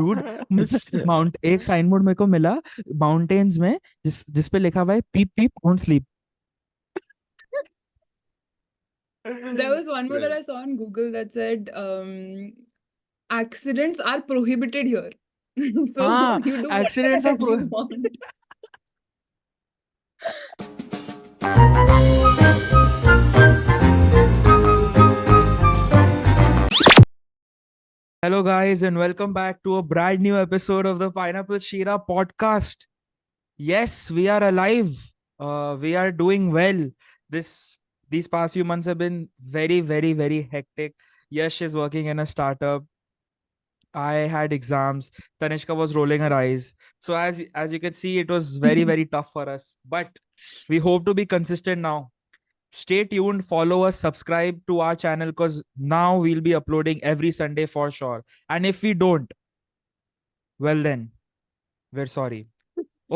Dude mount एक sign board मेरे को मिला माउंटेन्स में, जिस पे लिखा हुआ है peep peep don't sleep. There was one more that I saw on Google that said accidents are prohibited here. So हाँ, you do accidents are whatever you want. Hello, guys, and welcome back to a brand new episode of the Pineapple Shira podcast. Yes, we are alive. We are doing well. This these past few months have been very, very, very hectic. Yash is working in a startup. I had exams. Tanishka was rolling her eyes. So as you can see, it was very, very tough for us. But we hope to be consistent now. Stay tuned, follow us, subscribe to our channel because now we'll be uploading every Sunday for sure. And if we don't, well then, we're sorry.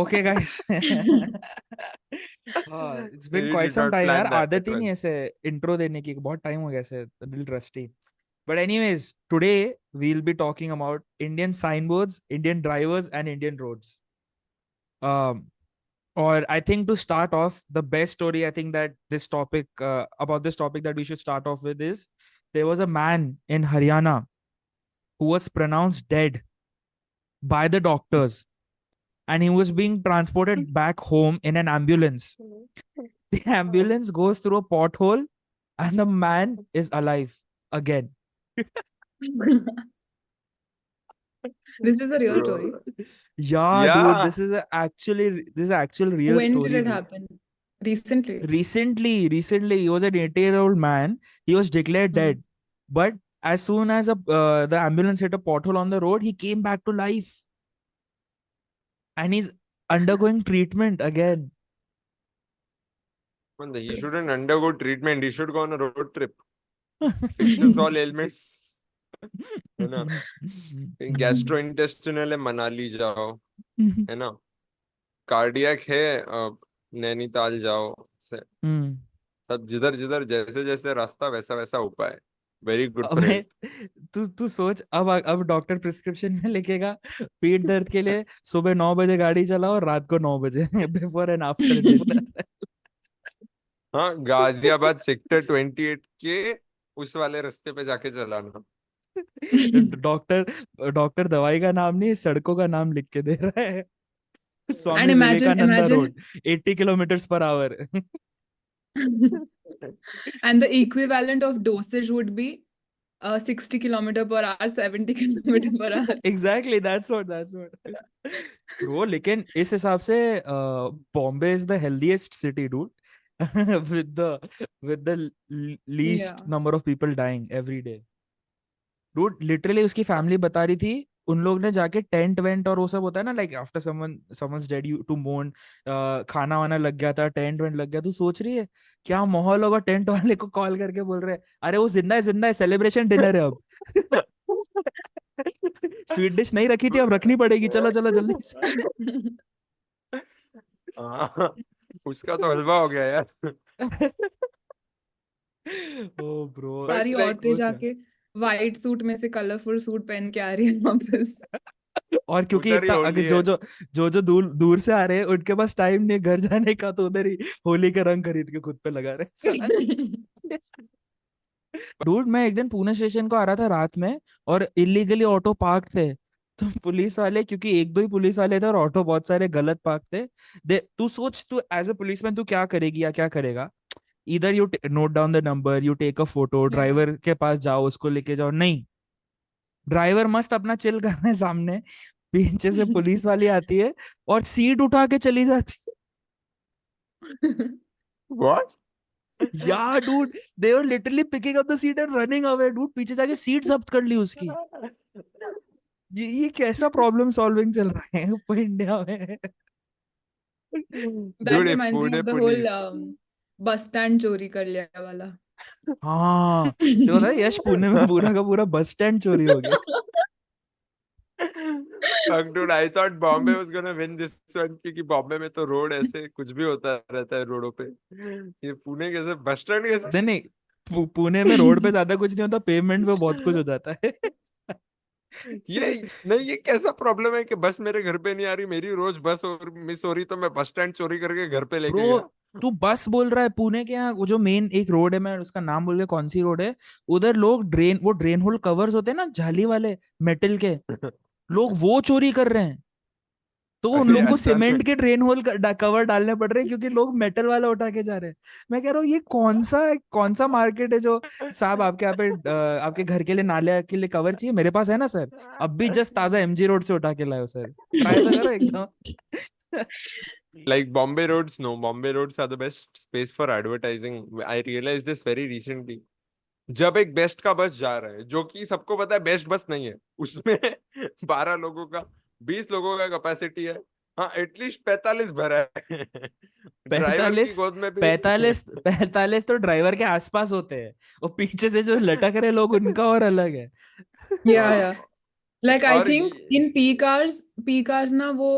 Okay, guys. हाँ, it's been You quite did some not time यार. plan that आदत ही नहीं well. है ऐसे intro देने की. बहुत time हो गया ऐसे. A little rusty. But anyways, today we'll be talking about Indian signboards, Indian drivers, and Indian roads. Um, or I think to start off, the best story I think that this topic about this topic that we should start off with is there was a man in Haryana who was pronounced dead by the doctors, and he was being transported back home in an ambulance. The ambulance goes through a pothole, and the man is alive again. This is a real Bro. story. Yeah, dude, Yeah. this is actual real When did story, it dude. happen? Recently. Recently, he was an 80-year-old man. He was declared Hmm. dead, but as soon as the ambulance hit a pothole on the road, he came back to life, and he's undergoing treatment again. He shouldn't undergo treatment. He should go on a road trip. Fixes all ailments. है ना? Gastrointestinal है मनाली जाओ, है ना? Cardiac है नैनीताल जाओ से, सब जिधर जिधर जैसे जैसे रास्ता वैसा वैसा उपाय. वेरी गुड फॉर अबे हेल्थ. तू सोच, अब डॉक्टर प्रिस्क्रिप्शन में लिखेगा पेट दर्द के लिए सुबह 9 बजे गाड़ी चलाओ, रात को 9 बजे बिफोर एंड आफ्टर डिनर. हाँ, गाजियाबाद सेक्टर 28 के उस वाले रास्ते पे जाके चलाना. डॉक्टर डॉक्टर दवाई का नाम नहीं, सड़कों का नाम लिख के दे रहा है. And Swami imagine, Vivekananda road, 80 kilometre per hour. and the equivalent of dosage would be 60 kilometer per hour, 70 kilometer per hour. Exactly, that's what. Bro, लेकिन इस हिसाब से Bombay is the healthiest city, dude. with the with the least Yeah. number of people dying every day. Dude, literally उसकी family बता रही थी, उन लोग ने जाके टेंट वेंट और वो सब होता है ना, like after someone's dead you to mourn, खाना वाना लग गया था, टेंट वेंट लग गया. तू सोच रही है क्या माहौल होगा? टेंट वाले को कॉल करके बोल रहे हैं, अरे वो जिंदा है, सेलिब्रेशन डिनर है अब. स्वीट डिश नहीं रखी थी, अब रखनी पड़ेगी, चलो चलो जल्दी से. उसका तो हलवा हो गया यार. ओ ब्रो, सारी like, औरतें जाके व्हाइट सूट में से कलरफुल सूट पहन के आ रही है वापस. और क्योंकि उधर ही इतना होली जो है. जो जो जो दूर दूर से आ रहे हैं, उनके पास टाइम नहीं है घर जाने का, तो उधर ही होली के रंग खरीद के खुद पे लगा रहे हैं. डूड, मैं एक दिन पुणे स्टेशन को आ रहा था रात में, और इलीगली ऑटो पार्क थे. तो पुलिस वाले, क्योंकि एक दो ही पुलिस वाले थे और ऑटो बहुत सारे गलत पार्क थे. तू सोच, तू एज अ पुलिसमैन तू क्या करेगी या क्या करेगा? इधर you note down the number, you take a photo, driver के पास जाओ, उसको लेके जाओ. नहीं, ड्राइवर मस्त अपना चिल कर रहे हैं सामने, पीछे से पुलिस वाली आती है और सीट उठा के चली जाती है. What? या dude, they were literally picking up the seat and running away. Dude, पीछे जाके सीट जब्त कर ली उसकी. ये कैसा प्रॉब्लम सॉल्विंग चल रहा है ऊपर इंडिया में? That Dude, reminds me Pune of the whole police. bus stand चोरी कर लिया वाला. हाँ, तो बोला यश, पुणे में पूरा का पूरा बस स्टैंड चोरी हो गया. Fuck, dude, I thought Bombay was gonna win this one क्योंकि बॉम्बे में तो रोड ऐसे कुछ भी होता रहता है रोडों पे. ये पुणे कैसे बस स्टैंड कैसे? नहीं नहीं, पुणे में रोड पे ज्यादा कुछ नहीं होता, पेमेंट पे बहुत कुछ हो जाता है. ये नहीं, ये कैसा प्रॉब्लम है कि बस मेरे घर पे नहीं आ रही, मेरी रोज बस और मिस हो रही, तो मैं बस स्टैंड चोरी करके घर पे लेके ब्रो गया। तू बस बोल रहा है, पुणे के यहाँ वो जो मेन एक रोड है, मैं उसका नाम भूल गया कौन सी रोड है, उधर लोग वो ड्रेन होल कवर्स होते हैं ना जाली वाले, मेटल के, लोग वो चोरी कर रहे हैं। तो उन अरे लोग को ऐसा नहीं। सीमेंट के ड्रेन होल कवर डालने पड़ रहे हैं क्योंकि लोग मेटल वाला उठा के जा रहे हैं। मैं कह रहा हूँ ये कौन सा मार्केट है जो, साहब आपके यहाँ पे आपके घर के लिए नाले के लिए कवर चाहिए, मेरे पास है ना सर, अब भी जस्ट ताजा एमजी रोड से उठा के लाओ सर, ट्राई तो करो एकदम। Like Bombay roads, no, Bombay roads are the best space for advertising. I realized this very recently. जब एक बेस्ट का बस जा रहा है, जो कि सबको पता है बेस्ट बस नहीं है, उसमें 12 लोगों का, 20 लोगों का कैपेसिटी है, हाँ एटलीस्ट 45 भरा है। ड्राइवर की 45 गोद में भी। 45 तो ड्राइवर के आसपास होते हैं, वो पीछे से जो लटक रहे लोग उनका और अलग है। Yeah, हाँ, yeah. Like I और think ये in peak hours ना वो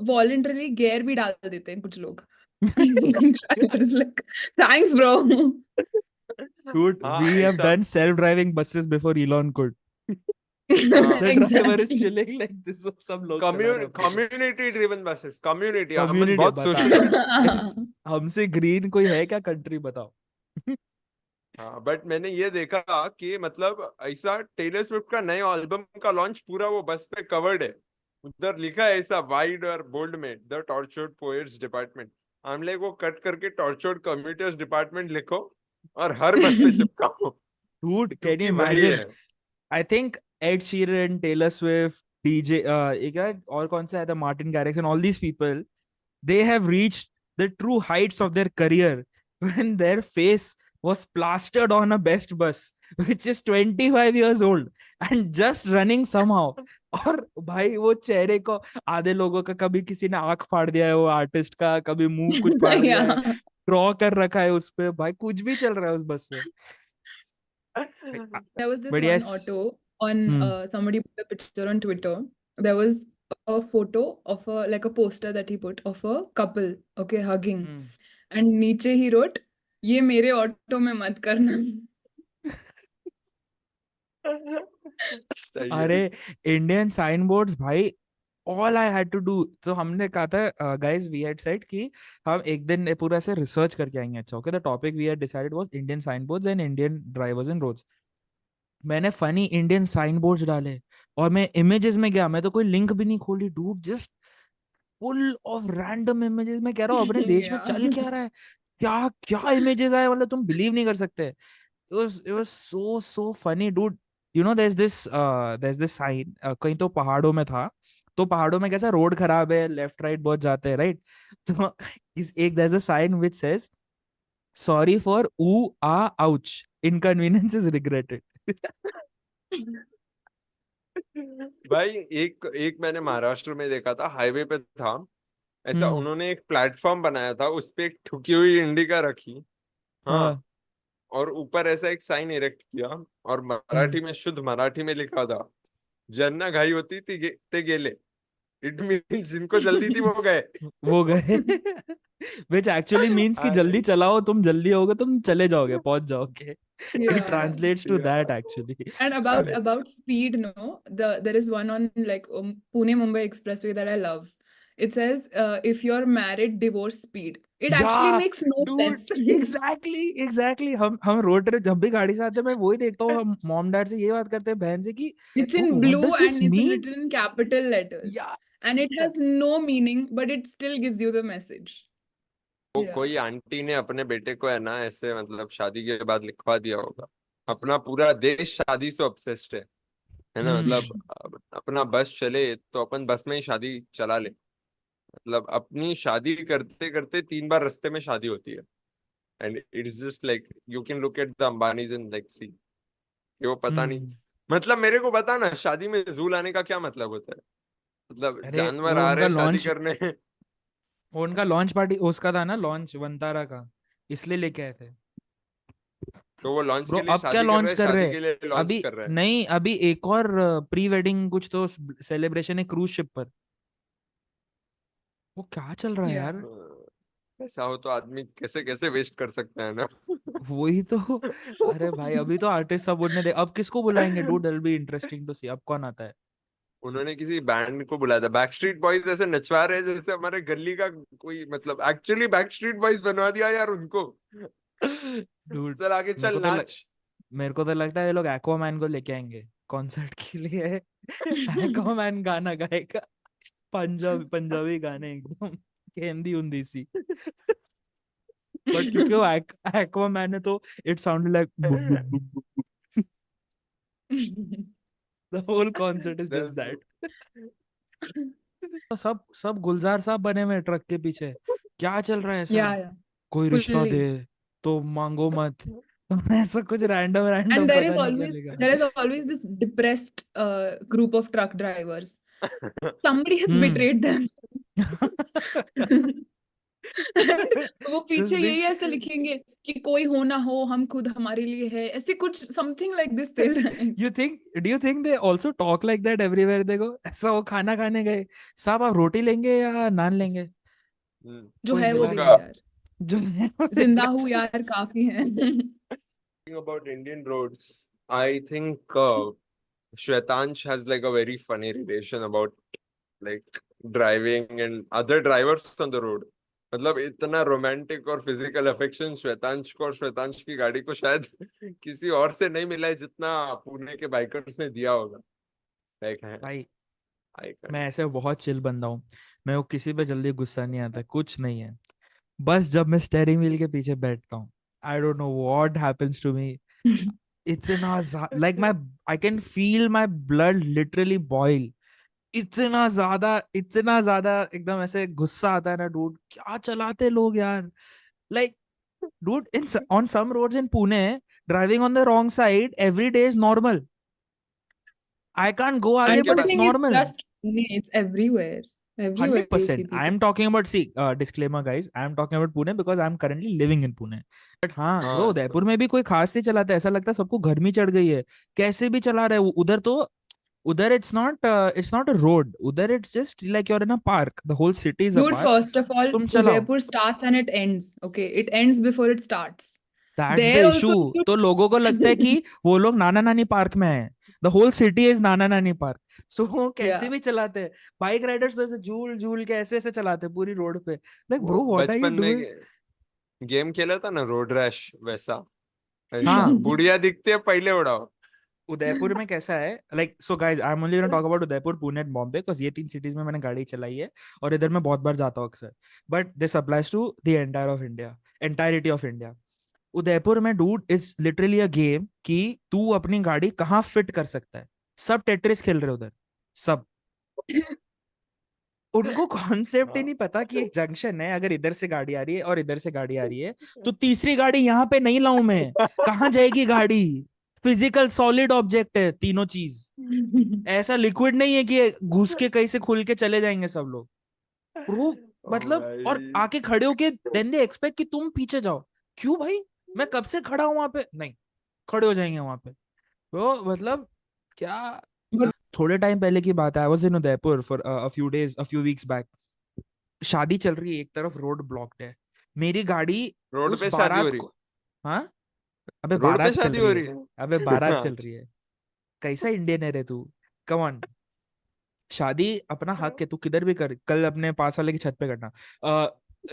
voluntarily gear भी डाल देते हैं कुछ लोग. Drivers like, thanks bro. Dude, हाँ we have ऐसा। done self-driving buses before Elon could. हाँ, The driver is Exactly. chilling like this, so सब लोग चला रहे हैं अपने को। कम्युनिटी ड्रिवन बसेस, कम्युनिटी, हम कम्युनिटी बहुत बता, सोशल मीडिया। इस हमसे ग्रीन कोई है क्या कंट्री बताओ। हाँ बट मैंने ये देखा कि मतलब ऐसा टेलर स्विफ्ट का नए एल्बम का लॉन्च पूरा वो बस पे कवर्ड है, उधर लिखा है ऐसा वाइड और बोल्ड में, द टॉर्चर्ड पोएट्स डिपार्टमेंट। हम लोग वो कट करके टॉर्चर्ड कम्यूटर्स डिपार्टमेंट लिखो और हर बस पे चिपकाओ, Dude, can you क्योंकि वही imagine? है। I think Ed Sheeran, Taylor Swift, DJ, एक है और कौन सा है था, Martin Garrix and all these people, they have reached the true heights of their career when their face was plastered on a best bus which is 25 years old and just running somehow. और भाई वो चेहरे को, आधे लोगों का कभी किसी ने आंख फाड़ दिया है वो आर्टिस्ट का, कभी मुंह कुछ फाड़ दिया है, Yeah. ड्रॉ कर रखा है उस पे, भाई कुछ भी चल रहा है उस बस में। There was this But one yes, auto on hmm, somebody put a picture on Twitter. There was a photo of a like a poster that he put of a couple, okay, hugging. hmm. And नीचे he wrote, ये मेरे auto में मत करना. सही है। अरे Indian sign boards भाई, all I had to do, तो हमने कहा था गाइस, वी हैड सेड कि हम एक दिन पूरा से रिसर्च करके आएंगे। अच्छा okay, the topic we had decided was Indian sign boards and Indian drivers and roads. मैंने फनी इंडियन साइन बोर्ड्स डाले और मैं इमेजेस में गया, मैं तो कोई लिंक भी नहीं खोली dude, just full of random images. मैं कह रहा हूँ अपने देश में Yeah. चल क्या रहा है, क्या क्या इमेजेस आए, मतलब तुम बिलीव नहीं कर सकते। it was so funny dude. You know there's this sign, कहीं तो पहाड़ों में था, तो पहाड़ों में कैसा रोड खराब है, लेफ्ट राइट बहुत जाते हैं राइट, तो इस एक there's a sign which says sorry for ooh ah ouch, inconvenience is regretted. भाई एक एक मैंने महाराष्ट्र में देखा था, हाईवे पे था ऐसा, हम्म, उन्होंने एक प्लेटफॉर्म बनाया था, उस पे एक ठुकी हुई इंडिका रखी, हाँ, हाँ, और ऊपर ऐसा एक साइन इरेक्ट किया, और हम्म, मराठी में, शुद्ध मराठी में लिखा था, ज्यांना घाई होती ते गेले। इट मीन्स जिनको जल्दी थी वो गए। वो गए। which actually means कि अरे जल्दी चलाओ, तुम जल्दी होगे तुम चले जाओगे, पहुंच जाओगे। it Yeah. translates to that actually. And about speed, no, there is one on like Pune Mumbai Expressway that I love. It says, if you're married, divorce speed. It actually या makes no dude, sense. Exactly हम road trip जब भी गाड़ी से आते हैं, मैं वही देखता हूँ, हम मॉम डैड से ये बात करते हैं बहन से कि It's dude in what blue does this and it's mean. written in capital letters. या And it has no meaning, but it still gives you the message. वो Yeah. कोई आंटी ने अपने बेटे को है ना ऐसे मतलब शादी के बाद लिखवा दिया होगा, अपना पूरा देश शादी से ऑब्सेस्ड है ना, मतलब अपना बस चले तो अपन बस में ही शादी चला ले, मतलब अपनी शादी करते करते 3 बार रास्ते में शादी होती है, and it is just like you can look at the Ambanis and like see कि वो पता नहीं, मतलब मेरे को बता ना शादी में जू लाने का क्या मतलब होता है, मतलब अरे जानवर वो आ रहे उनका हैं शादी लॉन्च, करने। वो उनका लॉन्च पार्टी उसका था ना, लॉन्च वंतारा का, इसलिए लेके आए थे। तो वो लॉन्च ब्रो के लिए अब क्या शादी कर रहे लॉन्च हैं, कर रहे शादी हैं, के लिए लॉन्च अभी कर रहे हैं। नहीं, अभी एक और प्री वेडिंग कुछ तो सेलिब्रेशन है क्रूज शिप पर, वो क्या चल रहा है Yeah. यार। ऐसा हो तो आदमी कैसे कैसे वेस्ट कर सकता है ना। वही तो। अरे भाई अभी तो आर्टिस्ट सब उड़ने दे, अब किसको बुलाएंगे dude, it be interesting to see अब कौन आता है। उन्होंने किसी बैंड को बुलाया था, बैकस्ट्रीट बॉयज ऐसे नचवा रहे हैं जैसे हमारे गली का कोई, मतलब एक्चुअली बैकस्ट्रीट बॉयज बनवा दिया यार उनको। डूड चल आगे मेरे चल को तो नाच। मेरे को तो लगता है ये लोग एक्वामैन को लेके आएंगे कॉन्सर्ट के लिए। एक्वामैन गाना गाएगा, पंजाबी पंजाबी गाने एकदम हिंदी उन्दी सी। बट क्योंकि वो एक्वामैन है तो it sound like the whole concert is just That's- that. सब सब गुलजार साहब बने हुए हैं ट्रक के पीछे, क्या चल रहा है सब। Yeah, कोई रिश्ता fully. दे तो मांगो मत। ऐसा कुछ रैंडम And रैंडम there पता is नहीं क्या always लिखा। there is always this depressed group of truck drivers. Somebody has hmm. betrayed them. And वो पीछे Just यही this. ऐसे लिखेंगे कि कोई हो ना हो हम खुद हमारे लिए है, ऐसे कुछ something like this they write. Do you think they also talk like that everywhere they go? ऐसा वो खाना खाने गए, साहब आप रोटी लेंगे या नान लेंगे, जो कोई है वो मिला दे नहीं। दो होगा। यार, जो जिंदा हूँ यार काफी है. About Indian roads, I think Shwetansh has like a very funny relation about like driving and other drivers on the road. मतलब इतना रोमांटिक और फिजिकल अफेक्शन श्वेतांश को और श्वेतांश की गाड़ी को शायद किसी और से नहीं मिला है जितना पुणे के बाइकर्स ने दिया होगा। लाइक है भाई आइकन। मैं ऐसे बहुत चिल बंदा हूँ, मैं वो किसी पे जल्दी गुस्सा नहीं आता, कुछ नहीं है। बस जब मैं स्टेयरिंग व्हील के पीछे बैठता हूँ, I don't know what happens to me. इतना like my, I can feel my blood literally boil. इतना ज्यादा एकदम ऐसे गुस्सा आता है ना डूड, क्या चलाते लोग यार। Like dude in on some roads in Pune, driving on the wrong side every is normal. I can't go I आगे इनके but don't it's pass think it's normal. just Pune, it's everywhere. Everywhere you see 100%. I people. am talking about, see, disclaimer guys, I am talking about Pune because I am currently living in Pune. But हाँ bro, हाँ उदयपुर में भी कोई खास नहीं चलाता, ऐसा लगता है सबको गर्मी चढ़ गई है, कैसे भी चला रहे हैं उधर तो। उधर it's not a road, उधर it's just like you're in a park, the whole city is a Dude, park, first of all, तुम चलाओ। Udaipur starts and it ends. Okay, it ends before it starts. That's the There issue. also, if तो लोगों को लगता है कि वो लोग नाना नानी पार्क में है, द होल सिटी इज नाना नानी पार्क। सो वो कैसे yeah. भी चलाते हैं, बाइक राइडर्स तो ऐसे झूल झूल के ऐसे ऐसे चलाते हैं पूरी रोड पे। लाइक वो ब्रो व्हाट आर यू बचपन में डूइंग। गेम खेला था ना रोड रैश वैसा। ऐसा हाँ बुढ़िया दिखती है पहले उड़ाओ। उदयपुर में कैसा है, like so guys I am only gonna talk about Udaipur, Pune and Bombay, because ये तीन सिटीज में मैंने गाड़ी चलाई है और इधर मैं बहुत बार जाता हूँ अक्सर। But this applies to the entire of India, entirety of India. Udaipur में dude is literally a game कि तू अपनी गाड़ी कहाँ फिट कर सकता है। सब टेट्रिस खेल रहे उधर, सब। उनको कॉन्सेप्ट ही हाँ। नहीं पता कि एक जंक्शन है, अगर इधर से गाड़ी आ रही है और इधर से गाड़ी आ रही है तो तीसरी गाड़ी यहाँ पे नहीं लाऊं मैं, कहाँ जाएगी गाड़ी। फिजिकल सॉलिड ऑब्जेक्ट है तीनों चीज, ऐसा लिक्विड नहीं है कि घुस के कहीं से खुल के चले जाएंगे सब लोग। ब्रो ओ मतलब, और भाई आके खड़े होके देन दे एक्सपेक्ट कि तुम पीछे जाओ। क्यों भाई, मैं कब से खड़ा हूं वहां पे, नहीं खड़े हो जाएंगे वहां पे। तो मतलब क्या। But थोड़े टाइम पहले की बात है, I was in Udaipur for a few days, a few weeks back. शादी चल रही है, एक तरफ रोड ब्लॉक्ड है, मेरी गाड़ी रोड उस पे शादी हो बारात रही को। हाँ अबे रोड पे बारात चल शादी रही हो है, रही है। अबे बारात चल अच्छा। रही है। कैसा इंडियन है रे तू, कम ऑन। शादी अपना हक है, तू किधर भी कर, कल अपने पास वाले की छत पे करना।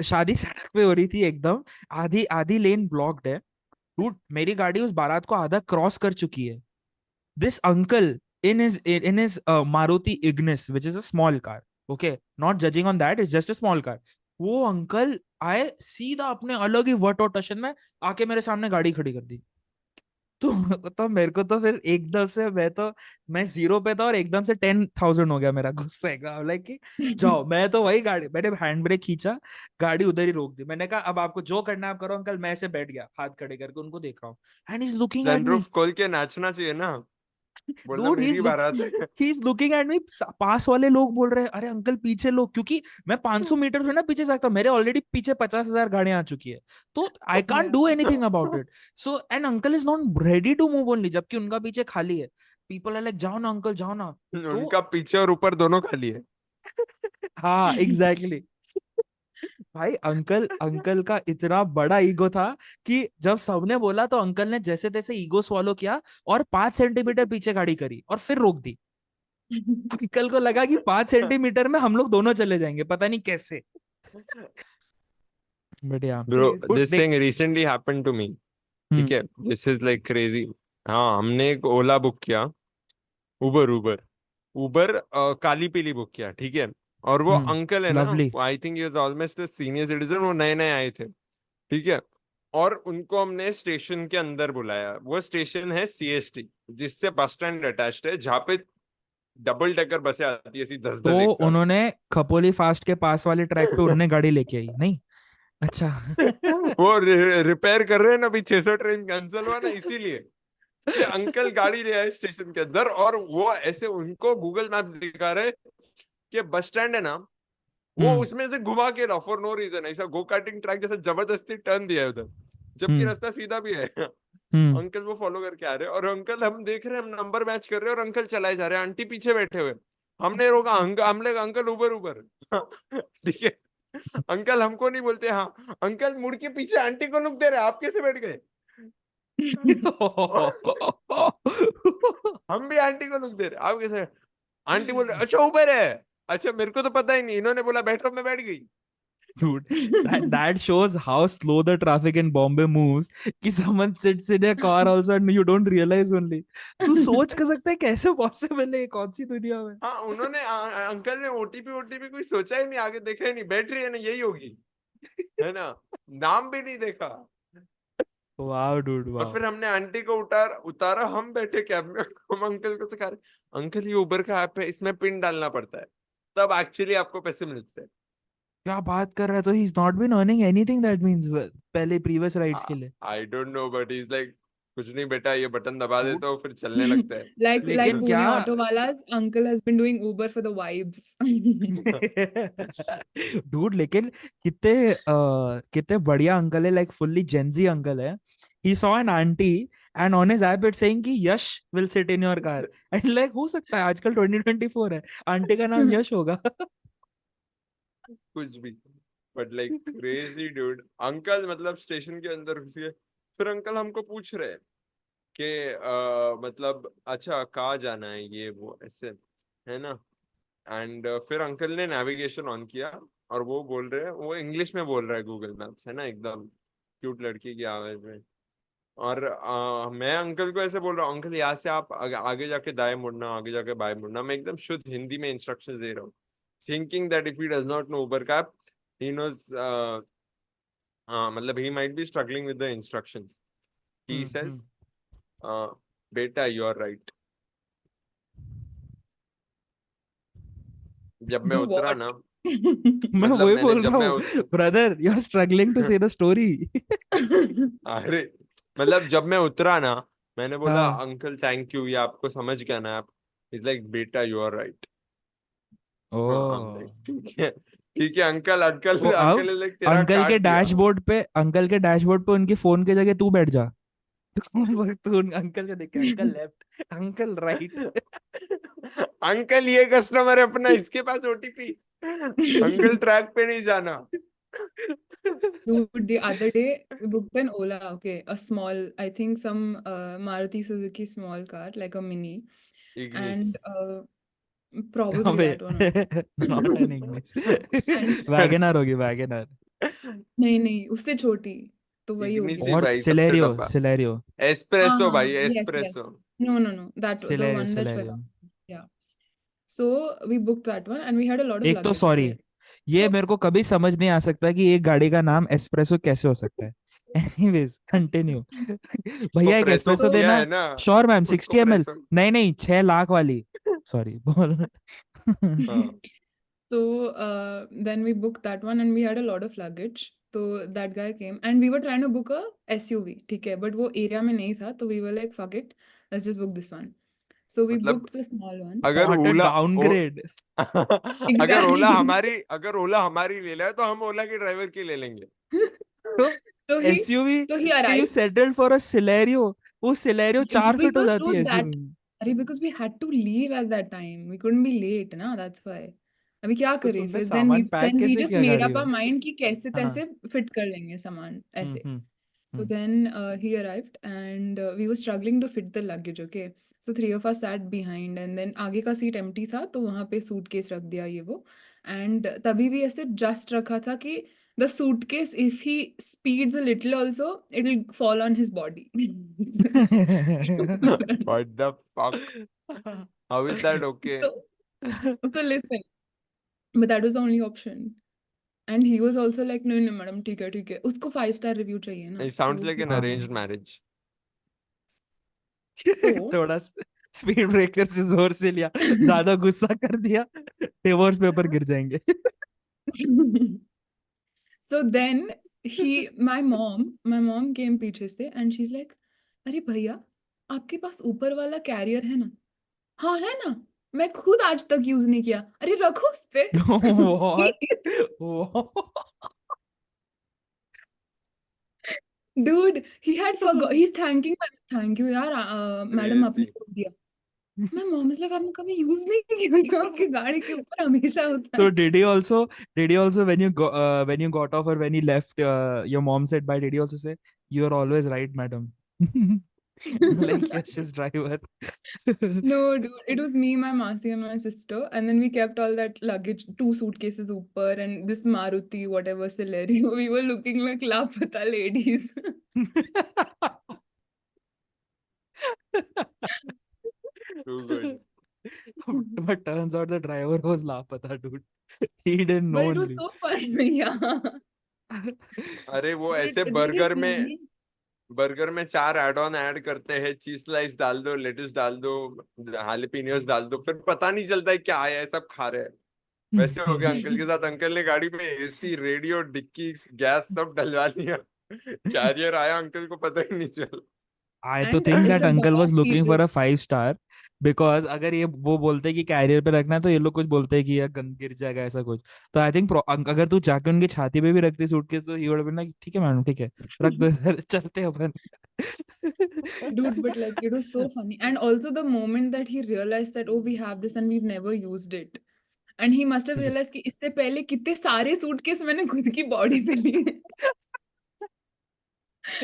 शादी सड़क पे हो रही थी एकदम, आधी आधी लेन ब्लॉक्ड है। टूट मेरी गाड़ी उस बारात को आधा क्रॉस कर चुकी है। This uncle in his Maruti Ignis, which is a small car, okay, not judging on that, it's just a small car। वो अंकल आए सीधा अपने अलग ही वट और टशन में आके मेरे सामने गाड़ी खड़ी कर दी। तो मेरे को तो फिर एकदम से मैं जीरो पे था और एकदम से 10,000 हो गया मेरा गुस्सा का, लाइक कि जाओ। मैं तो वही गाड़ी, मैंने हैंड ब्रेक खींचा, गाड़ी उधर ही रोक दी, मैंने कहा अब आपको जो करना है आप करो अंकल। मैं ऐसे बैठ गया हाथ खड़े करके उनको देख रहा हूँ, and is looking at me. Sunroof खोल के नाचना चाहिए ना, बोलना डूड ही मेरी बारात है। Is looking at me. पास वाले लोग बोल रहे हैं अरे अंकल पीछे लो, क्योंकि मैं 500 मीटर से ना पीछे सकता हूँ, मेरे ऑलरेडी पीछे 50,000 गाड़ियां आ चुकी है, तो I can't yeah. Do anything about it. So an uncle is not ready to move only, जबकि उनका पीछे खाली है। पीपल आर लाइक जाओ ना अंकल जाओ ना। तो उनका पीछे और ऊपर दोनों खाली है। हाँ एग्जैक्टली exactly। भाई अंकल का इतना बड़ा ईगो था कि जब सबने बोला तो अंकल ने जैसे तैसे ईगो स्वॉलो किया और 5 सेंटीमीटर पीछे गाड़ी करी और फिर रोक दी। अंकल को लगा कि 5 सेंटीमीटर में हम लोग दोनों चले जाएंगे, पता नहीं कैसे। But yeah bro, good this देख। Thing recently happened to me. ठीक हम्म है, दिस इज लाइक क्रेजी। हाँ, हमने एक ओला बुक किया, उबर उबर उबर काली पीली बुक किया, ठीक है। और वो अंकल है ना, lovely. I think he is almost senior citizen, वो नए नए आए थे, ठीक है। और उनको हमने स्टेशन के अंदर बुलाया। वो स्टेशन है सीएसटी, जिससे बस स्टैंड अटैच्ड है, जहाँ पे डबल डेकर बसें आती है ऐसी 10-10 तो एक साथ। उन्होंने खपोली फास्ट के पास वाले ट्रैक पे उन्होंने गाड़ी लेके आई नहीं? अच्छा। वो रिपेयर कर रहे हैं ना अभी, 600 ट्रेन कैंसिल हुआ ना, इसीलिए कि अंकल गाड़ी ले आए स्टेशन के अंदर, और वो ऐसे उनको गूगल मैप्स दिखा रहे कि बस स्टैंड है ना, वो हम्म उसमें से घुमा के लाओ फॉर नो रीजन, ऐसा गो कार्टिंग ट्रैक जैसे जबरदस्ती टर्न दिया है उधर, जबकि हम्म रास्ता सीधा भी है। हम्म अंकल वो फॉलो करके आ रहे हैं, और अंकल हम देख रहे हैं, हम नंबर मैच कर रहे हैं, और अंकल चलाए जा रहे हैं, आंटी पीछे बैठे हुए। हमने रोका, हमने कहा, अंकल उबर उबर। ठीक है, अंकल हमको नहीं बोलते, हाँ अंकल मुड़ के पीछे आंटी को लुक दे रहे, आप कैसे बैठ गए? हम भी आंटी को लुक दे रहे, आप कैसे? आंटी बोल रहे, अच्छा उबर है, अच्छा मेरे को तो पता ही नहीं, इन्होंने बोला बैठो, मैं बैठ गई। Dude, that shows how slow the traffic in Bombay moves. कि someone sits in a car also and you don't realize only. तू सोच कर सकता है कैसे पॉसिबल है, ये कौन सी दुनिया में? हाँ, उन्होंने अंकल ने ओटीपी ओटीपी कोई सोचा ही नहीं, आगे देखा ही नहीं, बैठ रही है ना, यही होगी, है ना, नाम भी नहीं देखा। Wow, dude, और wow. फिर हमने आंटी को उतारा, हम बैठे कैब में, हम अंकल को सिखा रहे, अंकल ये उबर का ऐप है, इसमें पिन डालना पड़ता है, तब एक्चुअली आपको पैसे मिलते हैं। क्या बात कर रहा है? तो he's not been earning anything, that means पहले previous rides के लिए। आई don't no, but is like, कुछ नहीं बेटा, ये बटन दबा Dude, देता हो, फिर चलने लगता है। Like लेकिन क्या Pune Auto Wala's uncle has been doing Uber for the vibes. Dude, लेकिन कितने बढ़िया अंकल है, लाइक फुल्ली जेंजी अंकल है। He saw an aunty and on his app it saying कि Yash will sit in your car, and like हो सकता है, आजकल 2024 है, आंटी का नाम यश होगा। कुछ भी, but like crazy dude. Uncle मतलब स्टेशन के अंदर घुसे, फिर अंकल हमको पूछ रहे कि मतलब अच्छा कहाँ जाना है, ये वो ऐसे, है ना। एंड फिर अंकल ने नेविगेशन ऑन किया, और वो बोल रहे हैं, वो इंग्लिश में बोल रहा है गूगल मैप्स, है ना, एकदम क्यूट लड़की की आवाज में। और मैं अंकल को ऐसे बोल रहा हूँ, अंकल यहाँ से आप आगे जाके दाएं मुड़ना, आगे जाके बाएं मुड़ना, मैं एकदम शुद्ध हिंदी में इंस्ट्रक्शंस दे रहा हूँ, thinking that if he does not know Uber cab, he knows, मतलब he might be struggling with the instructions. He says, बेटा यू आर राइट। जब मैं उतरा What? ना, मैं मतलब वही मैंने बोल जब रहा मैं हूँ, brother you are struggling to say the story. अरे मतलब जब मैं उतरा ना, मैंने बोला हाँ। अंकल थैंक यू, ये आपको समझ गया ना आप? इज लाइक बेटा यू आर राइट। ओ, ठीक है, ठीक है अंकल, तो अंकल अब अंकल लाइक तेरा काट दिया। अंकल के डैशबोर्ड पे उनकी फोन की जगह तू बैठ जा। तू अंकल को देख के, uncle left, uncle right. Uncle ये कस्टमर है अपना, इसके पास ओटीपी, अंकल ट्रैक पे नहीं जाना। Dude, the other day we booked an Ola, okay, a small, I think some Maruti Suzuki small car, like a mini, Ignis. and probably अबे, that one only. Not an English. And Wagner होगी, Wagner. नहीं नहीं उससे छोटी, तो वही Ignis होगी। ही और भाई, सबसे सिलेरियो, डब्बा। सिलेरियो, हाँ एस्प्रेसो हाँ भाई, yes yes, espresso. no that the Celerio, one that Celerio. Shweta, yeah. So we booked that one and we had a lot of एक तो luggage, सॉरी, okay. ये So मेरे को कभी समझ नहीं आ सकता कि एक गाड़ी का नाम एस्प्रेसो कैसे हो सकता है। Anyways continue. वो भैया एक प्रेसो एस्प्रेसो so किया देना। है ना, श्योर मैम, उसको 60 ml। प्रेसो। नहीं नहीं, 6 लाख वाली। सॉरी बोल। हाँ, so then we booked that one and we had a lot of luggage. So that guy came and we were trying to book a SUV, ठीक है, but वो area में नहीं था, तो we were like fuck it, let's just book this one. So we मतलब booked the small one. अगर what a Ola downgrade. Exactly. अगर ओला हमारी ले रहा है, तो हम ओला के ड्राइवर की ले लेंगे। तो So he SUV so he से you arrived. Settled for a Celerio. वो सिलेरियो 4 फीट हो Because जाती है dude, that एसयूवी में। अरे because we had to leave at that time. We couldn't be late, na, that's why. अभी क्या तो करें तुमने फिर? सामान पैक then we कैसे just किया made गाड़ी up our में? mind कि कैसे हाँ। तैसे fit कर लेंगे सामान हम्म ऐसे. हम्म So hmm then he arrived and we were struggling to fit the luggage, okay? So three of us sat behind and then आगे का seat empty था तो वहाँ पे suitcase रख दिया ये वो. And तभी भी ऐसे just रखा था कि the suitcase, if he speeds a little also, it will fall on his body. What the fuck? How is that okay? So, so listen, but that was the only option. And he was also like, no, no, madam, ठीक है. उसको 5-star review चाहिए ना. It sounds तो like an फिर- arranged marriage. So, थोड़ा speed breaker से जोर से लिया, ज्यादा गुस्सा कर दिया, डिवोर्स पेपर गिर जाएंगे. so then my mom came पीछे से and she's like, अरे भैया, आपके पास ऊपर वाला कैरियर है ना? हाँ है ना, मैं खुद आज तक यूज नहीं किया. अरे रखो उस पे. What? Dude, he had forgot. He's thanking me. Thank you यार, मैडम आपने Crazy. बोल दिया. मैं मॉम इज लाइक, आपने कभी यूज नहीं किया क्या? आपकी गाड़ी के ऊपर हमेशा होता So है. did he also when you got off or when he left, your mom said bye, did he also say, you are always right, madam? Like Yash's driver. No, dude, it was me, my Masi, and my sister, and then we kept all that luggage, 2 suitcases upper, and this Maruti, whatever Celerio. We were looking like Lapata ladies. Too good. But turns out the driver was Lapata, dude. He didn't But know it was only. so funny, yeah. अरे वो ऐसे Did he really? Burger में 4 add on add करते हैं, cheese slice डाल दो, latus डाल दो, हालेपिनियोस डाल दो, फिर पता नहीं चलता है क्या है, सब खा रहे हैं. वैसे हो गया अंकल के साथ. अंकल ने गाड़ी में एसी, रेडियो, डिक्की, गैस सब डलवा लिया. कैरियर आया, अंकल को पता ही नहीं चला. I तो And think it's that a uncle was dog looking for period. a 5 star, because अगर ये वो बोलते हैं कि कैरियर पे रखना है तो ये लोग कुछ बोलते हैं कि यार गन गिर जाएगा ऐसा कुछ. तो आई थिंक अगर तू जाके उनकी छाती पे भी रखती सूटकेस तो ही वुड बीन लाइक, ठीक है मैडम, ठीक है, रख दो इधर, चलते हैं अपन. Dude, but like it was so funny. And also the moment that he realized that, oh, we have this and we've never used it. And he must have realized कि इससे पहले कितने सारे सूटकेस मैंने खुद की बॉडी पे लिए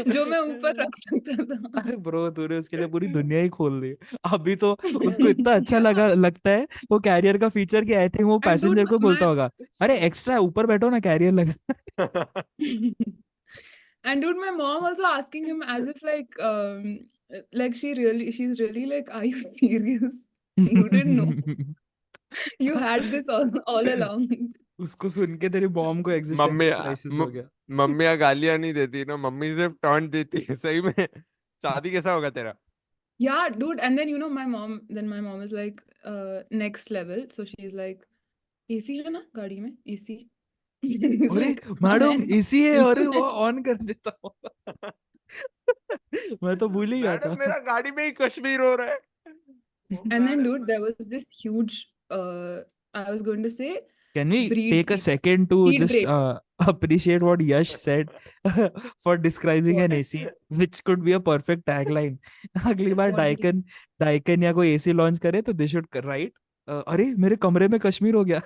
जो मैं ऊपर रख सकता था. ब्रो, तूने उसके लिए पूरी दुनिया ही खोल दी. अभी तो उसको इतना अच्छा लगता है वो कैरियर का फीचर कि आई थिंक वो And dude, पैसेंजर को बोलता होगा, अरे एक्स्ट्रा ऊपर बैठो ना, कैरियर लगा. and dude, my mom also asking him as if like she's really like, are you serious? You didn't know. You had this all along. उसको सुन के तेरी मॉम को मम्मी एग्जिस्टेंशियल क्राइसिस हो गया. मम्मियाँ गालियां नहीं देती ना, मम्मी सिर्फ टॉन्ट देती है. सही में शादी कैसा होगा तेरा? Yeah, dude. And then my mom is like, next level. So she's like, AC है ना गाड़ी में? AC. He's अरे like, मैडम "Man." एसी है, अरे वो ऑन कर देता हूँ. मैं तो भूल ही गया था. मैडम मेरा गाड़ी में ही कश्मीर हो रहा है. And then, dude, there was this huge, I was going to say, Can we breed take a speed, second to speed just breaker. appreciate what Yash said for describing an AC, which could be a perfect tagline. अगली बार What did Daikin या कोई AC launch करे तो they should write, अरे मेरे कमरे में कश्मीर हो गया.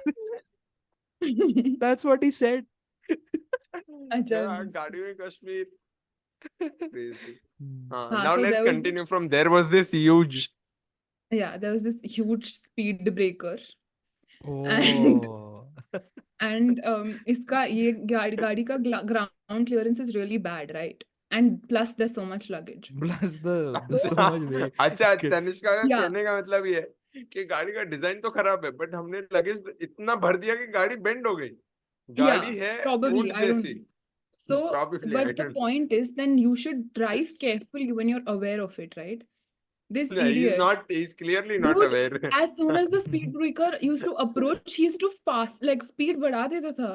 he? That's what he said. अच्छा. मेरा गाड़ी में कश्मीर. Crazy. हाँ, Now so let's there was continue from there. Was this huge? there was this huge speed breaker. And Oh. इसका ये गाड़ी का ground clearance is really bad, right? And plus there's so much luggage. Plus the so much weight. अच्छा, तनिष्का का Yeah. कहने का मतलब ये है कि गाड़ी का डिजाइन तो खराब है, बट हमने लगेज इतना भर दिया कि गाड़ी बेंड हो गई. गाड़ी है Probably, ऊंट I don't जैसी. know. So, Probably, I but the don't know. point is, then you should drive carefully when you're aware of it, right? This He's idiot. not. He's clearly not Dude, aware. as soon as the speed breaker used to approach, he used to fast, like speed बढ़ा देता था.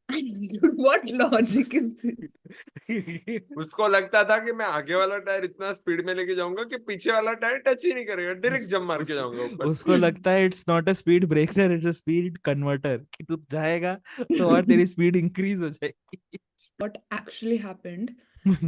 Dude, what logic is this? उसको लगता था कि मैं आगे वाला टायर इतना स्पीड में लेके जाऊंगा कि पीछे वाला टायर टच ही नहीं करेगा, डायरेक्ट जंप मार के जाऊंगा ऊपर. उसको लगता है it's not a speed breaker, it's a speed converter, कि तू जाएगा तो और तेरी स्पीड इंक्रीज हो जाएगी. What actually happened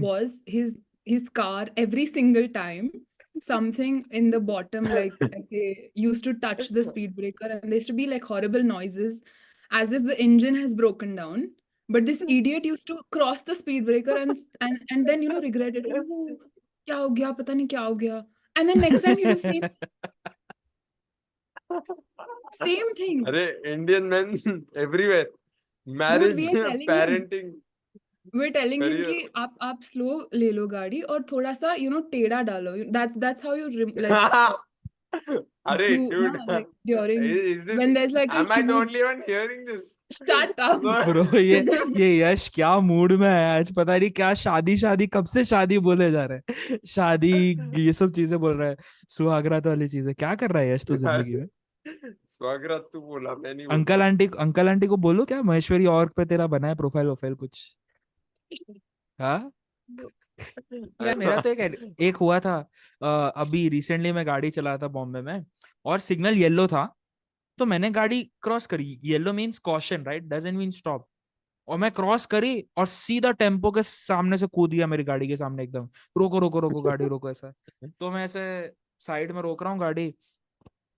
was his car every single time something in the bottom, like they used to touch the speed breaker, and there used to be like horrible noises as if the engine has broken down. But this idiot used to cross the speed breaker and then regretted, oh, क्या हो गया, पता नहीं क्या हो गया. And then next time he do same thing. अरे Indian man everywhere, Dude, marriage we are telling him. Parenting We're telling him career. कि आप slow ले लो गाड़ी और थोड़ा सा टेढ़ा डालो. That's how you like अरे do dude, like during is this, when there's like a am I the huge only one hearing this? shut up. Bro ये यश क्या मूड में है आज, पता नहीं क्या शादी शादी कब से शादी बोले जा रहे हैं, शादी ये सब चीजें बोल रहा है, सुहागरात वाली चीजें क्या कर रहा है यश तू जिंदगी में. स्वागत तू बोला, मैं नहीं अंकल आंटी को बोलो क्या महेश्वरी और पे तेरा बना है प्रोफाइल वोफाइल कुछ. हाँ यार मेरा तो एक हुआ था. अभी रिसेंटली मैं गाड़ी चला था बॉम्बे में और सिग्नल येलो था, तो मैंने गाड़ी क्रॉस करी. Yellow means caution right, doesn't mean stop. और मैं क्रॉस करी और सीधा टेम्पो के सामने से कूद गया मेरी गाड़ी के सामने एकदम. रोको रोको रोको गाड़ी रोको ऐसा. तो मैं ऐसे साइड में रोक रहा हूँ गाड़ी,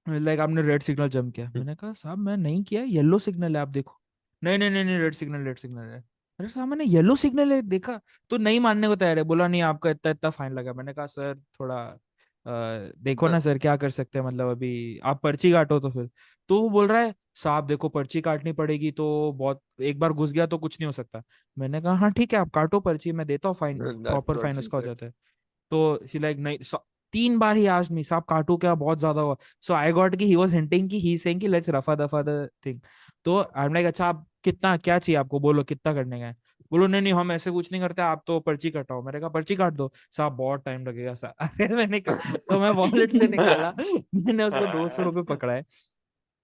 लाइक आपने रेड सिग्नल जंप किया. मैंने कहा साहब मैं नहीं किया, येलो सिग्नल है आप देखो. नहीं नहीं नहीं नहीं रेड सिग्नल है. अरे साहब मैंने येलो सिग्नल है देखा. तो नहीं मानने को तैयार है, बोला नहीं आपका इतना इतना फाइन लगा. मैंने कहा सर थोड़ा देखो ना सर क्या कर सकते हैं, मतलब अभी आप पर्ची काटो तो फिर. तो वो बोल रहा है साहब देखो पर्ची काटनी पड़ेगी तो बहुत, एक बार घुस गया तो कुछ नहीं हो सकता. मैंने कहा हाँ ठीक है आप काटो पर्ची, मैं देता हूँ fine, That's proper what fine she उसका हो said. जाता है. तो शी लाइक नहीं 3 बार ही आस्क्ड मी साहब काटो क्या बहुत ज्यादा हुआ. सो आई गॉट कि ही वाज हिंटिंग कि ही सेइंग कि लेट्स रफा दफा द थिंग. तो आई एम लाइक अच्छा आप कितना क्या चाहिए आपको, बोलो कितना करने का है. बोलो नहीं नहीं हम ऐसे कुछ नहीं करते, आप तो पर्ची कटाओ. मैंने कहा पर्ची काट दो साहब बहुत टाइम लगेगा सर. अरे मैंने कहा तो मैं वॉलेट से निकाला, मैंने उसको 200 रुपये पकड़ा है.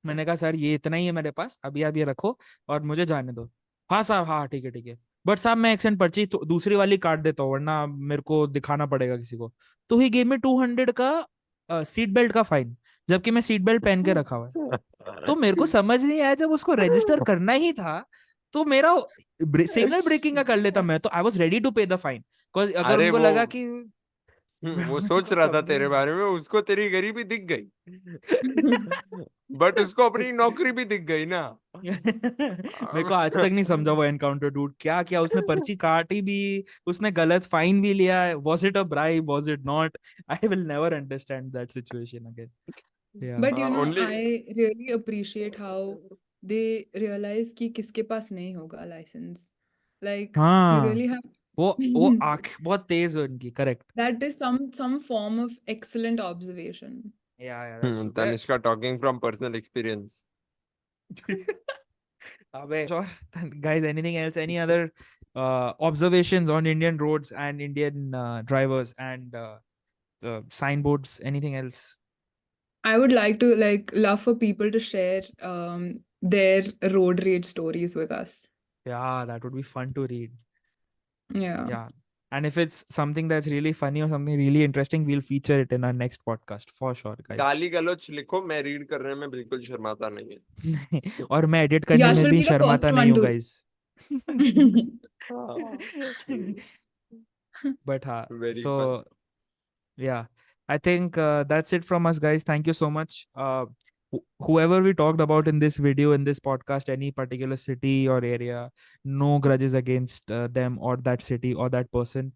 मैंने कहा सर ये इतना ही है मेरे पास, अभी आप ये रखो और मुझे जाने दो. हाँ साहब हाँ ठीक है ठीक है, बट साहब मैं एक्सचेंज पर्ची तो दूसरी वाली काट देता हूँ वरना मेरे को दिखाना पड़ेगा किसी को. तो ही गेव मी 200 का सीट बेल्ट का फाइन, जबकि मैं सीट बेल्ट पहन के रखा हुआ है. तो मेरे को समझ नहीं आया जब उसको रजिस्टर करना ही था तो मेरा सिग्नल ब्रेकिंग का कर लेता मैं, तो आई वॉज रेडी टू पे द फाइन. बिकॉज अगर अरे उनको वो लगा कि वो मेरे सोच को रहा था समझ तेरे नहीं बारे में, उसको तेरी गरीबी दिख गई. बट उसको अपनी नौकरी भी दिख गई ना. मेरे को आज तक नहीं समझा वो एनकाउंटर डूड क्या किया उसने. पर्ची काटी भी, उसने गलत फाइन भी लिया. Was it a bribe, was it not? I will never understand that situation again. या But only I really appreciate how they realize कि किसके पास नहीं होगा license. Like you हाँ really have वो आंख बहुत तेज है उनकी, correct. that is some form of excellent observation. या that's true. Tanishka talking from personal experience. Abe, sure. Guys, anything else? Any other observations on Indian roads and Indian drivers and signboards? Anything else? I would like to love for people to share their road rage stories with us. Yeah, that would be fun to read. Yeah. Yeah. And if it's something that's really funny or something really interesting, we'll feature it in our next podcast for sure, guys. गाली गलौच लिखो, मैं read करने में बिल्कुल शर्माता नहीं है. और मैं एडिट करने Yash में will भी be the शर्माता first नहीं one हूँ, to. guys. But Very so fun. yeah, I think that's it from us, guys. Thank you so much. Whoever we talked about in this video, in this podcast, any particular city or area, no grudges against them or that city or that person.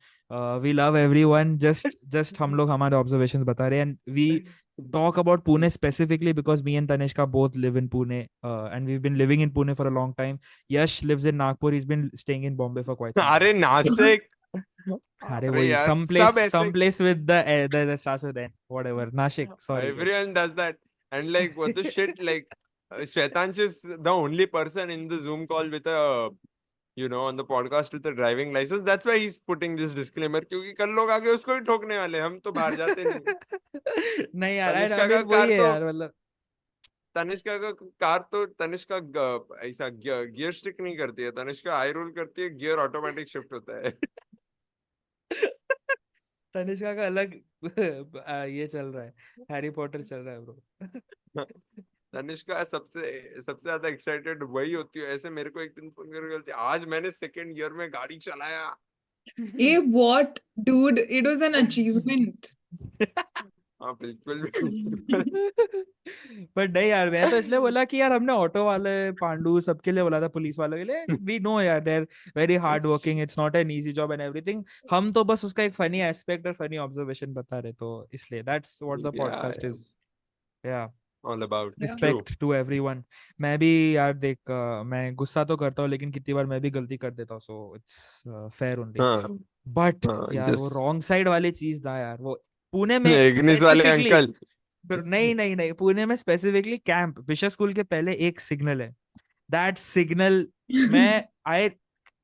We love everyone. Just हम लोग हमारे observations बता रहे हैं, and we talk about Pune specifically because me and Tanishka both live in Pune, and we've been living in Pune for a long time. Yash lives in Nagpur. He's been staying in Bombay for quite some time. अरे नासिक. अरे अरे वही यार some सब ऐसे. place with the starts with N, whatever. Nashik, sorry guys. Everyone does that. And like what the shit, like Shwetansh is the only person in the Zoom call with a, on the podcast with a driving license. That's why he's putting this disclaimer, क्योंकि कल लोग आगे उसको ही ठोकने वाले, हम तो बाहर जाते नहीं. नहीं यार, I तनिष्का का mean वही कार है तो यार, मतलब तनिष्का का कार तो तनिष्का ऐसा गियर स्टिक नहीं करती है. तनिष्का आई रोल करती है, गियर ऑटोमेटिक शिफ्ट होता है. तनिष्का का अलग ये चल रहा है, हैरी पॉटर चल रहा है ब्रो. तनिष्का सबसे ज्यादा एक्साइटेड वही होती है. ऐसे मेरे को एक दिन फोन करके बोलती है, आज मैंने सेकंड गियर में गाड़ी चलाया. ये what dude, it was an achievement. हाँ बिल्कुल बिल्कुल। बट नहीं यार, मैं तो इसलिए बोला कि यार हमने ऑटो वाले पांडु सबके लिए बोला था, पुलिस वालों के लिए, वी नो यार they are very hard working, it's not an easy job and everything. हम तो बस उसका एक फनी एस्पेक्ट और फनी ऑब्जर्वेशन बता रहे, तो इसलिए that's what the podcast Yeah, is. Yeah all about Yeah. true. Respect to everyone. मैं भी यार देख, मैं गुस्सा तो करता हूँ लेकिन कितनी बार मैं भी गलती कर देता हूँ, सो इट्स फेयर ओनली। हाँ बट हाँ यार वो just रॉन्ग साइड वाली चीज ना यार, वो पुणे में इग्निस वाले स्पेसिफिकली, अंकल। नहीं नहीं नहीं, पुणे में स्पेसिफिकली कैंप बिशप स्कूल के पहले एक सिग्नल है, दैट सिग्नल, मैं आई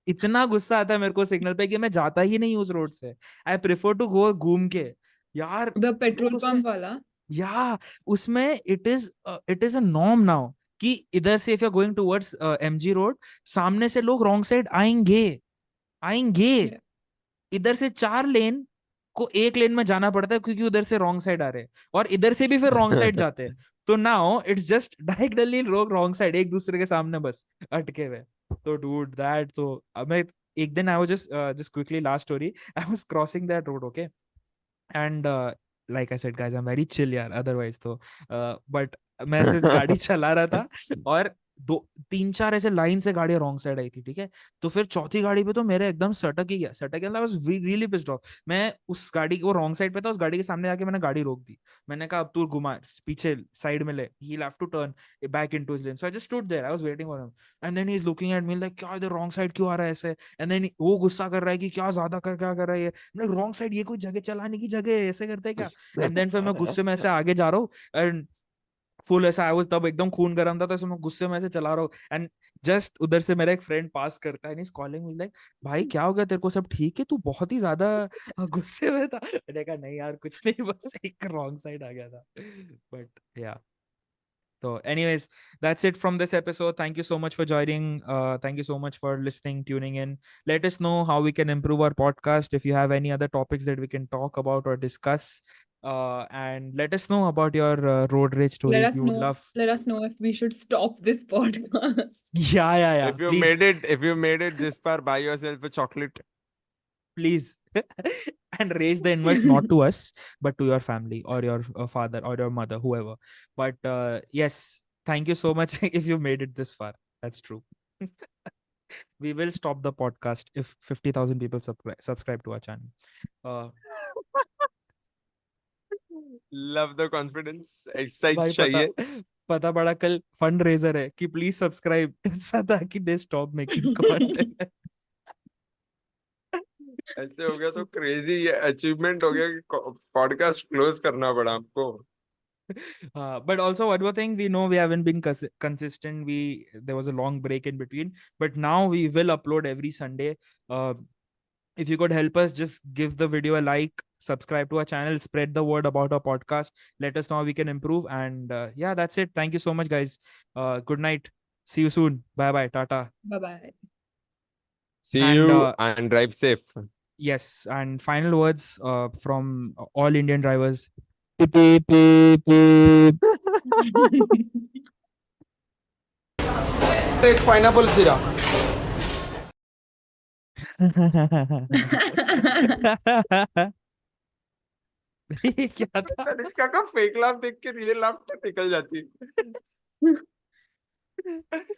इतना गुस्सा आता है मेरे को सिग्नल पे कि मैं जाता ही नहीं उस रोड से, आई प्रेफर टू गो घूम के यार। The petrol उसमें pump वाला. या उसमें it is a norm now कि इधर से if you are going towards MG road, सामने से लोग रॉन्ग साइड आएंगे आएंगे, Yeah. इधर से 4 लेन को एक लेन में जाना पड़ता है क्योंकि उधर से रॉन्ग साइड आ रहे हैं, और इधर से भी फिर रॉन्ग साइड जाते हैं, तो नाउ इट्स जस्ट डायगोनली लोग रॉन्ग साइड एक दूसरे के सामने बस अटके हुए। तो डूड दैट, तो अब मैं एक दिन I was just quickly last story, I was crossing that road, okay, and like I said guys I am very chill यार अदरवाइज तो, बट मैं ऐसे गाड़ी चला रहा था और दो 3-4 ऐसे लाइन से गाड़ियां रॉन्ग साइड आई थी, ठीक है। तो फिर चौथी गाड़ी पे तो मेरे एकदम सटक ही गया, सटक गया, I was really pissed off. मैं उस गाड़ी को रॉन्ग साइड पे था, उस गाड़ी के सामने जाके मैंने गाड़ी रोक दी, मैंने कहा अब तू घुमा पीछे साइड में ले, he have to turn back into his lane, so I just stood there, I was waiting for him, and then he is looking at me like क्या इधर रॉन्ग साइड क्यों आ रहा है ऐसे, एंड देन वो गुस्सा कर रहा है कि क्या ज्यादा कर क्या कर रहा है ये, रॉन्ग साइड ये कोई जगह चलाने की जगह है, ऐसे करते हैं क्या। एंड देन फिर मैं गुस्से में ऐसे आगे जा रहा हूँ, एंड फुल ऐसा आई वाज तब एकदम खून गर्म था, तो ऐसे मैं गुस्से में ऐसे चला रहा हूँ, एंड जस्ट उधर से मेरा एक फ्रेंड पास करता है, इज कॉलिंग मी लाइक भाई क्या हो गया तेरे को, सब ठीक है, तू बहुत ही ज्यादा गुस्से में था। मैंने कहा नहीं यार कुछ नहीं, बस एक रॉन्ग साइड आ गया था, बट या। So, anyways, that's it from this episode. Thank you so much for joining. Thank you so much for listening, tuning in. Let us know how we can improve our podcast. If you have any other topics that we can talk about or discuss, and let us know about your road rage Let stories. us We would know. love. Let us know if we should stop this podcast. Yeah, yeah, yeah. Please, If you made it this far, buy yourself a chocolate. please, and raise the invoice not to us, but to your family or your father or your mother, whoever. But yes, thank you so much if you made it this far. That's true. We will stop the podcast if 50,000 people subscribe to our channel. Love the confidence. ऐसा ही भाई चाहिए। पता पड़ा कल fund raiser है कि please subscribe, ऐसा था कि दे स्टॉप मेकिंग कंटेंट। ऐसे हो गया तो क्रेजी, ये अचीवमेंट हो गया कि पॉडकास्ट क्लोज करना पड़ा आपको। But also one more thing, we know we haven't been consistent, there was a long break in between, but now we will upload every Sunday. If you could help us, just give the video a like, subscribe to our channel, spread the word about our podcast, let us know how we can improve, and yeah, that's it. Thank you so much guys. Good night, see you soon, bye bye, tata. Bye bye. See And you and drive safe. yes, and final words from all Indian drivers. एक pineapple syrup. ये क्या था? तनिष्का का fake laugh देख के real laugh निकल जाती है।